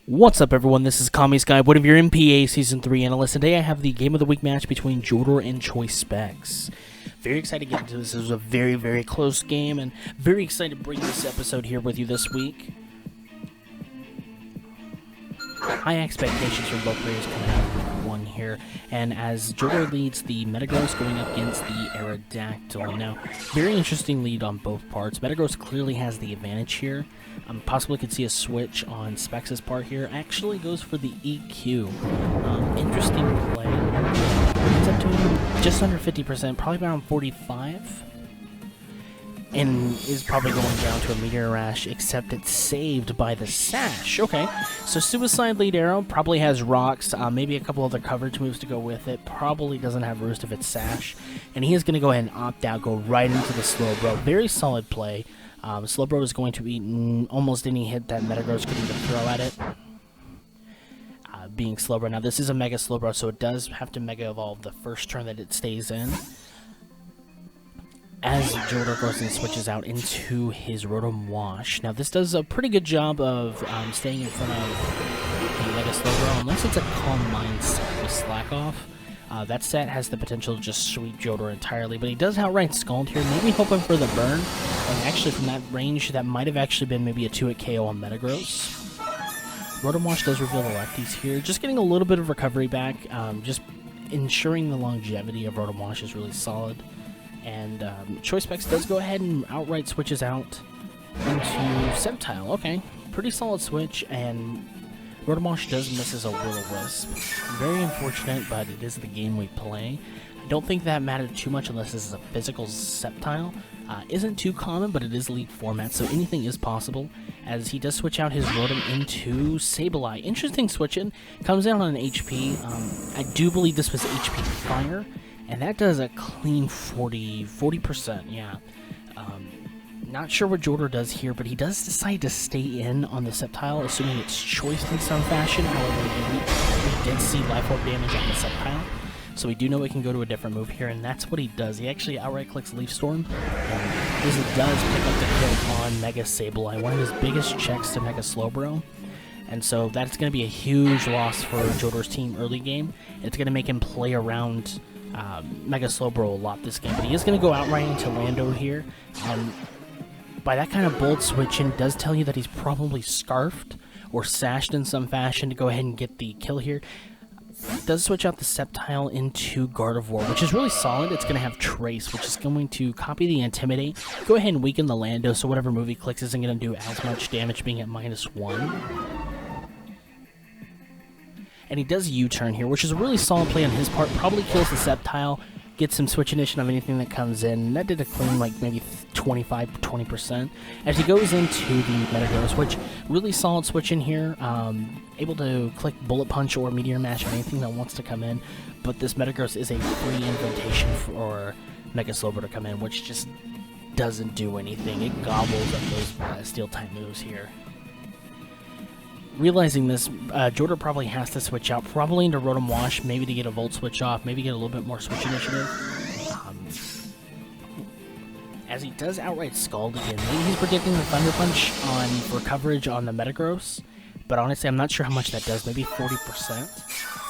What's up, everyone? This is Kamisguide, one of your NPA Season 3 analysts. Today I have the Game of the Week match between Jodor and Choice Specs. Very excited to get into this. This was a very, very close game, and very excited to bring this episode here with you this week. High expectations from both players coming out of week 1 here, and as Jodor leads the Metagross going up against the Aerodactyl. Now, very interesting lead on both parts. Metagross clearly has the advantage here. Possibly could see a switch on Specs' part here. Actually goes for the EQ. Interesting play. It's up to just under 50%, probably around 45. And is probably going down to a Meteor Rash, except it's saved by the Sash. Okay, so Suicide Lead Arrow probably has Rocks, maybe a couple other coverage moves to go with it. Probably doesn't have Roost if it's Sash. And he is going to go ahead and opt out, go right into the Slowbro. Very solid play. Slowbro is going to eat almost any hit that Metagross could even throw at it. Being Slowbro. Now, this is a Mega Slowbro, so it does have to Mega Evolve the first turn that it stays in. As Jodor goes and switches out into his Rotom Wash. Now, this does a pretty good job of staying in front of the Mega Slowbro, unless it's a Calm Mind set with Slack Off. That set has the potential to just sweep Jodor entirely, but he does outright Scald here, maybe hoping for the burn. And actually, from that range, that might have actually been maybe a 2-hit KO on Metagross. Rotom Wash does reveal the lefties here, just getting a little bit of recovery back, just ensuring the longevity of Rotom Wash is really solid. And Choice Specs does go ahead and outright switches out into Septile. Okay, pretty solid switch, and Rotom Wash does misses a Will-O-Wisp. Very unfortunate, but it is the game we play. I don't think that mattered too much unless this is a physical Septile. Isn't too common, but it is Elite format, so anything is possible. As he does switch out his Rotom into Sableye. Interesting switch-in. Comes in on an HP. I do believe this was HP Fire, and that does a clean 40%, yeah. Not sure what Jodor does here, but he does decide to stay in on the Septile, assuming it's choiced in some fashion. However, we did see Life Orb damage on the Septile, so we do know it can go to a different move here, and that's what he does. He actually outright clicks Leaf Storm, and this does pick up the kill on Mega Sableye, one of his biggest checks to Mega Slowbro. And so that's going to be a huge loss for Jodor's team early game. It's going to make him play around Mega Slowbro a lot this game, but he is going to go outright into Lando here. By that kind of bold switch-in does tell you that he's probably Scarfed or Sashed in some fashion to go ahead and get the kill here. Does switch out the Septile into Gardevoir, which is really solid. It's going to have Trace, which is going to copy the Intimidate, go ahead and weaken the Lando, so whatever move he clicks isn't going to do as much damage, being at -1. And he does U-turn here, which is a really solid play on his part. Probably kills the Septile, gets some switch initiation of anything that comes in. That did a clean, like, maybe 25-20%. As he goes into the Metagross, which really solid switch in here. Able to click Bullet Punch or Meteor Mash on anything that wants to come in. But this Metagross is a free invitation for Mega Slowbro to come in, which just doesn't do anything. It gobbles up those Steel-type moves here. Realizing this, Jodor probably has to switch out, probably into Rotom Wash, maybe to get a Volt Switch off, maybe get a little bit more switch initiative. As he does outright Scald again. Maybe he's predicting the Thunder Punch for coverage on the Metagross, but honestly, I'm not sure how much that does. Maybe 40%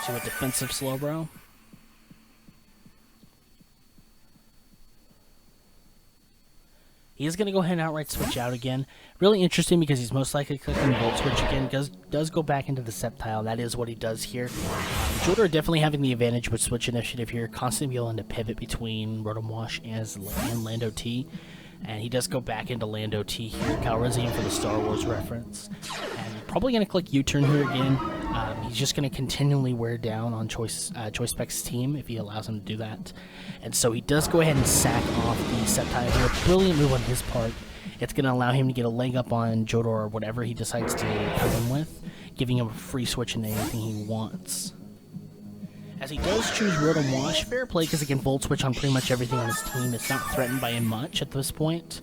to a defensive Slowbro. He is going to go ahead and outright switch out again. Really interesting because he's most likely clicking Volt Switch again. Does go back into the Septile. That is what he does here. Jodor definitely having the advantage with switch initiative here. Constantly able to pivot between Rotom Wash and Lando T. And he does go back into Lando T here. Calrissian for the Star Wars reference. And probably going to click U-turn here again. He's just going to continually wear down on Choice Specs' team if he allows him to do that. And so he does go ahead and sack off the Septile here. Brilliant move on his part. It's going to allow him to get a leg up on Jodor or whatever he decides to come in with, giving him a free switch into anything he wants. As he does choose Rotom Wash, fair play because he can Volt Switch on pretty much everything on his team. It's not threatened by him much at this point.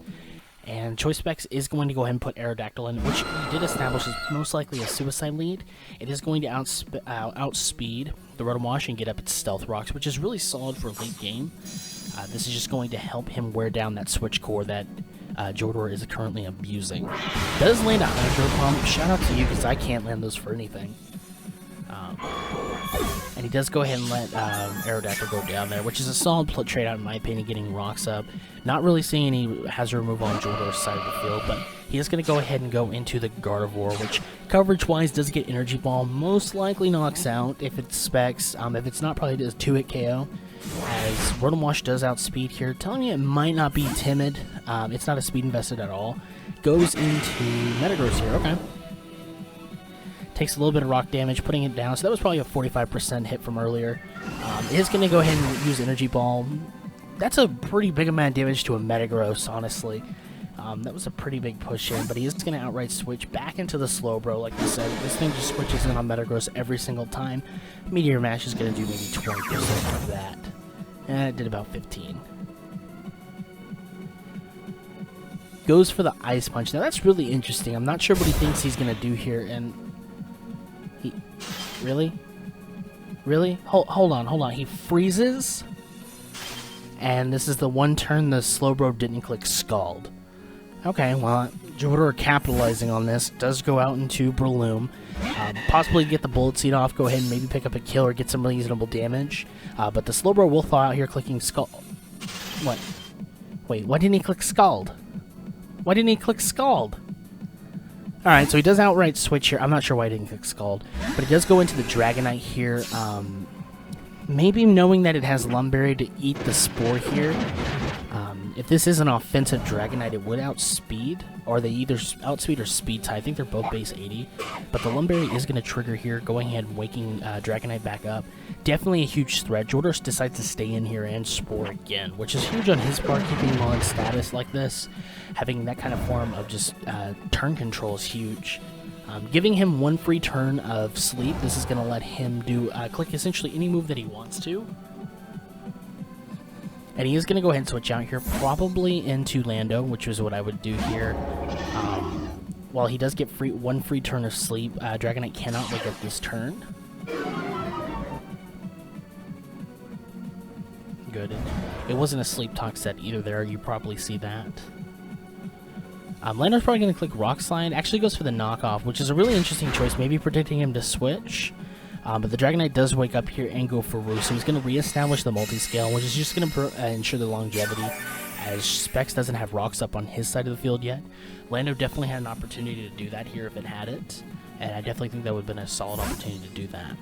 And Choice Specs is going to go ahead and put Aerodactyl in, which he did establish is most likely a Suicide Lead. It is going to outspeed the Rotom Wash and get up its Stealth Rocks, which is really solid for late game. This is just going to help him wear down that Switch Core that Jodor is currently abusing. Does land a Hydro Pump. Shout out to you, because I can't land those for anything. And he does go ahead and let Aerodactyl go down there, which is a solid trade out in my opinion, getting rocks up. Not really seeing any hazard removal on Jodor's side of the field, but he is going to go ahead and go into the Gardevoir, which coverage-wise does get Energy Ball. Most likely knocks out if it's Specs. If it's not, probably does 2-hit KO. As Rotom Wash does outspeed here, telling you it might not be timid. It's not a speed invested at all. Goes into Metagross here. Okay. Takes a little bit of rock damage, putting it down. So that was probably a 45% hit from earlier. It is going to go ahead and use Energy Ball. That's a pretty big amount of damage to a Metagross, honestly. That was a pretty big push in, but he is going to outright switch back into the Slowbro. Like I said, this thing just switches in on Metagross every single time. Meteor Mash is going to do maybe 20% of that. And it did about 15. Goes for the Ice Punch. Now that's really interesting. I'm not sure what he thinks he's going to do here, and Really? Really? Hold on. He freezes, and this is the one turn the Slowbro didn't click Scald. Okay, well, Jodor capitalizing on this. Does go out into Breloom. Possibly get the Bullet Seed off, go ahead and maybe pick up a kill or get some reasonable damage. But the Slowbro will thaw out here clicking Scald. What? Wait, why didn't he click Scald? Why didn't he click Scald? Alright, so he does outright switch here. I'm not sure why he didn't click Scald, but he does go into the Dragonite here. Maybe knowing that it has Lumberry to eat the Spore here. If this is an offensive Dragonite, it would outspeed, or they either outspeed or speed tie. I think they're both base 80, but the Lumberry is going to trigger here, going ahead and waking Dragonite back up. Definitely a huge threat. Jodor decides to stay in here and Spore again, which is huge on his part, keeping him on status like this. Having that kind of form of just turn control is huge. Giving him one free turn of sleep. This is going to let him do click essentially any move that he wants to. And he is going to go ahead and switch out here, probably into Lando, which is what I would do here. While he does get one free turn of sleep, Dragonite cannot wake up this turn. Good. It wasn't a Sleep Talk set either there, you probably see that. Lando's probably going to click Rock Slide. Actually goes for the knockoff, which is a really interesting choice, maybe predicting him to switch. But the Dragonite does wake up here and go for Roost, so he's going to reestablish the multi-scale, which is just going to ensure the longevity, as Specs doesn't have rocks up on his side of the field yet. Lando definitely had an opportunity to do that here if it had it, and I definitely think that would have been a solid opportunity to do that.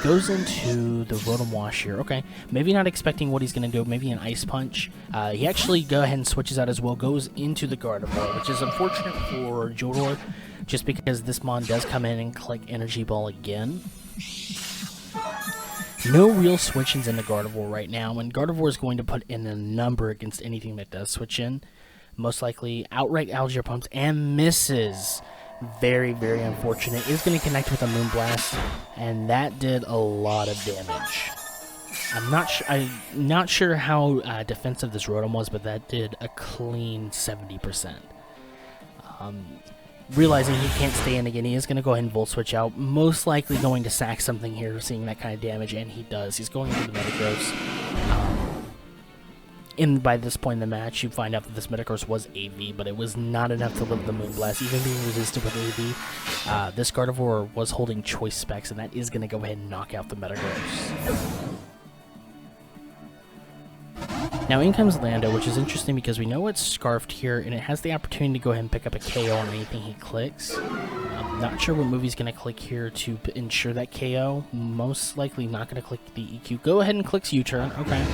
Goes into the Rotom Wash here. Okay, maybe not expecting what he's going to do, maybe an Ice Punch. He actually go ahead and switches out as well, goes into the Gardevoir, which is unfortunate for Jodor, just because this Mon does come in and click Energy Ball again. No real switch-ins into Gardevoir right now, and Gardevoir is going to put in a number against anything that does switch in. Most likely outright Algae Pumps and misses. Very, very unfortunate. Is going to connect with a Moonblast, and that did a lot of damage. I'm not sure how defensive this Rotom was, but that did a clean 70%. Realizing he can't stay in again, he is going to go ahead and Volt Switch out. Most likely going to sack something here, seeing that kind of damage, and he does. He's going into the Metagross. By this point in the match, you find out that this Metagross was AV, but it was not enough to live the Moonblast, even being resisted with AV. This Gardevoir was holding Choice Specs, and that is going to go ahead and knock out the Metagross. Now in comes Lando, which is interesting because we know it's Scarfed here, and it has the opportunity to go ahead and pick up a KO on anything he clicks. I'm not sure what move he's going to click here to ensure that KO. Most likely not going to click the EQ. Go ahead and clicks U-turn. Okay.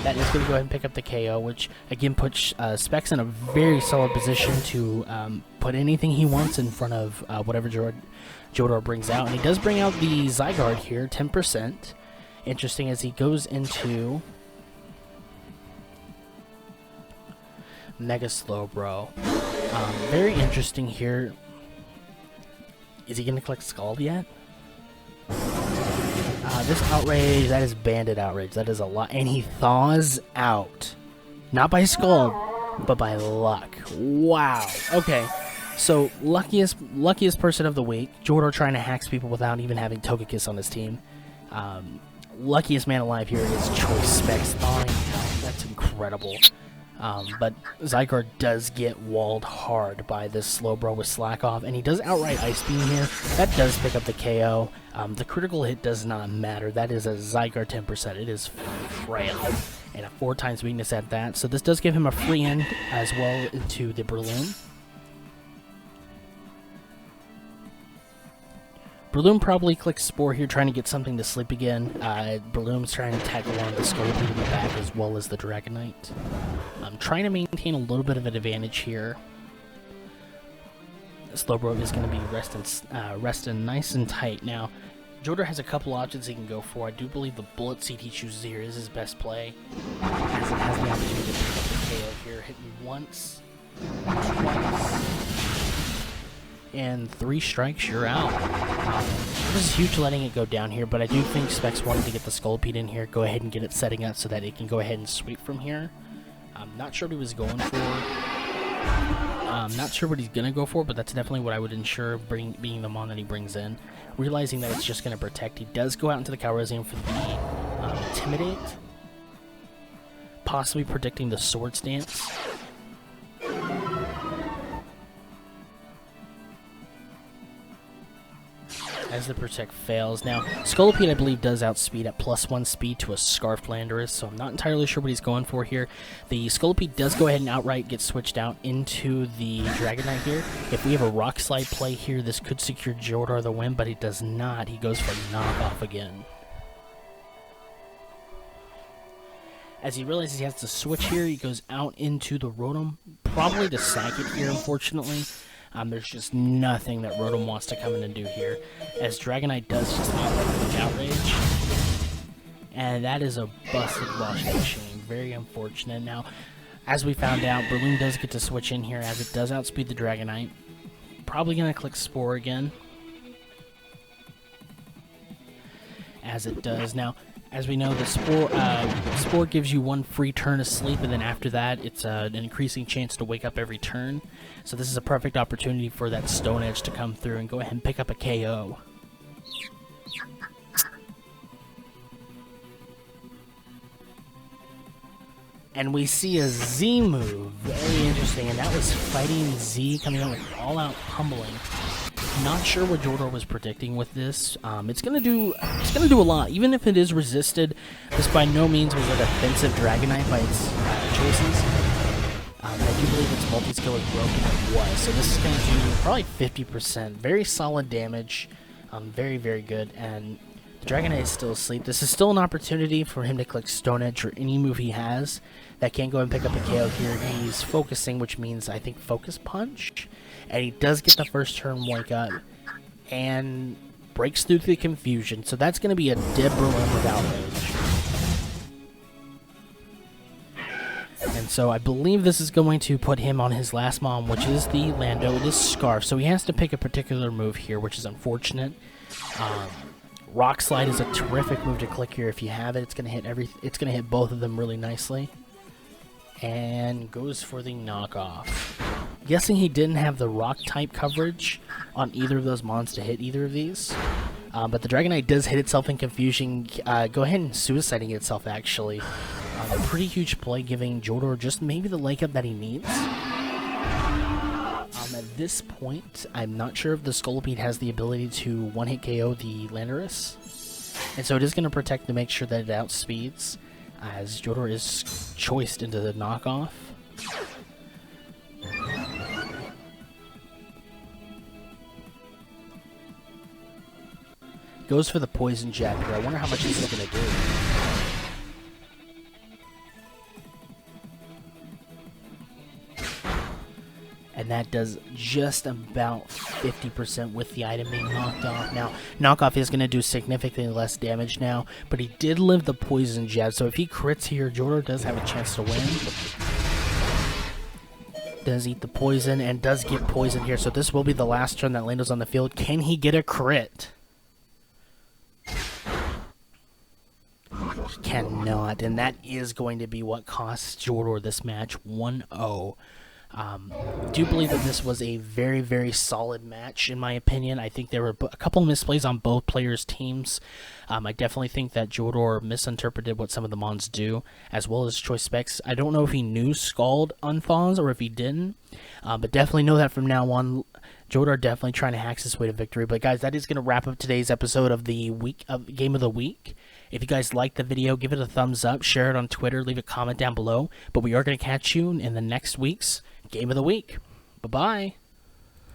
That is going to go ahead and pick up the KO, which again puts Specs in a very solid position to put anything he wants in front of whatever Jodor brings out. And he does bring out the Zygarde here, 10%. Interesting as he goes into Mega Slowbro. Very interesting here. Is he going to click Scald yet? This Outrage, that is Bandit Outrage. That is a lot. And he thaws out. Not by Scald, but by luck. Wow. Okay. So, luckiest person of the week. Jodor trying to hacks people without even having Togekiss on his team. Luckiest man alive here is Choice Specs thawing out. That's incredible. But Zygarde does get walled hard by this Slowbro with Slack Off, and he does outright Ice Beam here. That does pick up the KO. The critical hit does not matter. That is a Zygarde 10%. It is frail, and a 4 times weakness at that. So this does give him a free end as well into the Breloom. Breloom probably clicks Spore here, trying to get something to sleep again. Breloom's trying to tackle on the Scolipede in the back as well as the Dragonite. I'm trying to maintain a little bit of an advantage here. Slowbro is going to be resting nice and tight. Now, Jodar has a couple options he can go for. I do believe the Bullet Seed he chooses here is his best play, as it has the opportunity to pick up the KO here. Hit me once, twice, and 3 strikes, you're out. This is huge letting it go down here, but I do think Specs wanted to get the Scolipede in here, go ahead and get it setting up so that it can go ahead and sweep from here. I'm not sure what he was going for. I'm not sure what he's going to go for, but that's definitely what I would ensure being the mon that he brings in. Realizing that it's just going to protect, he does go out into the Calrosium for the Intimidate. Possibly predicting the Swords Dance. As the Protect fails. Now, Scolipede, I believe, does outspeed at +1 speed to a Scarfed Landorus, so I'm not entirely sure what he's going for here. The Scolipede does go ahead and outright get switched out into the Dragonite here. If we have a Rock Slide play here, this could secure Jodar the win, but he does not. He goes for Knockoff again. As he realizes he has to switch here, he goes out into the Rotom, probably to sack it here, unfortunately. There's just nothing that Rotom wants to come in and do here, as Dragonite does just outrage, and that is a busted washing machine. Very unfortunate. Now, as we found out, Breloom does get to switch in here, as it does outspeed the Dragonite. Probably going to click Spore again, as it does. Now, as we know, the Spore gives you 1 free turn of sleep, and then after that, it's an increasing chance to wake up every turn. So this is a perfect opportunity for that Stone Edge to come through and go ahead and pick up a KO. And we see a Z move. Very interesting, and that was Fighting Z coming out with all-out pummeling. Not sure what Jodar was predicting with this. It's gonna do a lot, even if it is resisted. This by no means was a defensive Dragonite by its choices. I do believe its multi-skill is broken. It was, so this is gonna do probably 50%. Very solid damage. Very, very good. And the Dragonite is still asleep. This is still an opportunity for him to click Stone Edge or any move he has that can go and pick up a KO here. He's focusing, which means I think Focus Punch. And he does get the first turn wake up and breaks through the confusion. So that's going to be a dead Breloom with outrage. And so I believe this is going to put him on his last mon, which is the Lando. It is Scarf, so he has to pick a particular move here, which is unfortunate. Rock Slide is a terrific move to click here if you have it. It's going to hit it's going to hit both of them really nicely. And goes for the knockoff. Guessing he didn't have the rock type coverage on either of those mons to hit either of these. But the Dragonite does hit itself in confusion. Go ahead and suiciding itself, actually. A pretty huge play, giving Jodar just maybe the leg up that he needs. At this point, I'm not sure if the Scolipede has the ability to one-hit KO the Landorus. And so it is going to protect to make sure that it outspeeds, as Jodar is choiced into the knockoff. Goes for the Poison Jab here. I wonder how much this is going to do. And that does just about 50% with the item being knocked off. Now, knockoff is going to do significantly less damage now, but he did live the Poison Jab, so if he crits here, Jodar does have a chance to win. Does eat the poison, and does get poisoned here, so this will be the last turn that Lando's on the field. Can he get a crit? He cannot, and that is going to be what costs Jodar this match 1-0. Do believe that this was a very, very solid match, in my opinion. I think there were a couple of misplays on both players' teams. I definitely think that Jodor misinterpreted what some of the mons do, as well as Choice Specs. I don't know if he knew Scald Unthaws or if he didn't, but definitely know that from now on, Jodor definitely trying to hack his way to victory. But guys, that is going to wrap up today's episode of the Game of the Week. If you guys liked the video, give it a thumbs up, share it on Twitter, leave a comment down below. But we are going to catch you in the next week's Game of the Week. Bye-bye.